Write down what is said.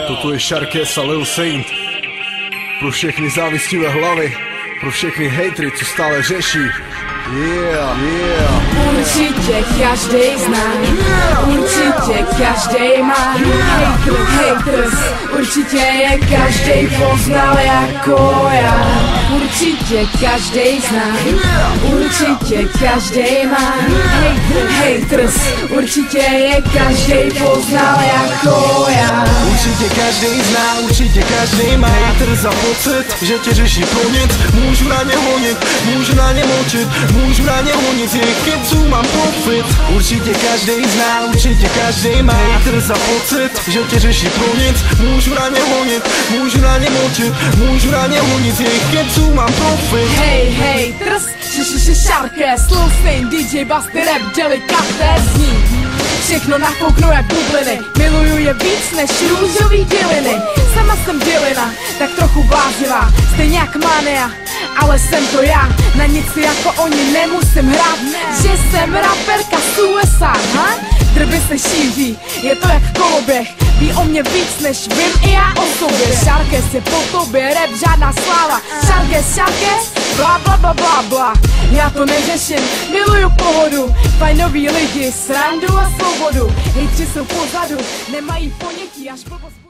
Toto je Sharkes a Lil Saint. Pro všechny závistivé hlavy, pro všechny hejtry, co stále řeší. Určitě každej zná, určitě každej má haters, určitě je každej poznal jako já. Určitě každej zná, určitě každej má haters, určitě je každej poznal jako já. Určitě každej zná, určitě každej má hater za pocit, že tě řeší pro nic. Můžu na ně honit, můžu na ně močit, můžu na ně honit, z jejich keců mám profit. Určitě každej zná, určitě každej má hater za pocit, že tě řeší pro nic. Můžu na ně honit, můžu na ně močit, můžu na ně honit, z jejich keců mám profit. Hej, Sharkes, Lil Saint, DJ Basti, rap, delikatésní. Všechno nafouknu jak bubliny, miluju je víc než růžový děliny. Sama jsem dělina, tak trochu blázivá, stejně jak Mania, ale jsem to já. Na nic jako oni nemusím hrát, že jsem raperka z USA, ha? Drby se šíří, je to jak koloběh, ví o mě víc než vím i já o sobě. Sharkes je po tobě, rap žádná sláva. Sharkes, bla bla bla bla bla. Já to neřeším, miluju pohodu, fajnoví lidi, srandu a svobodu. Hejtři jsou pozadu, nemají ponětí, až blbost.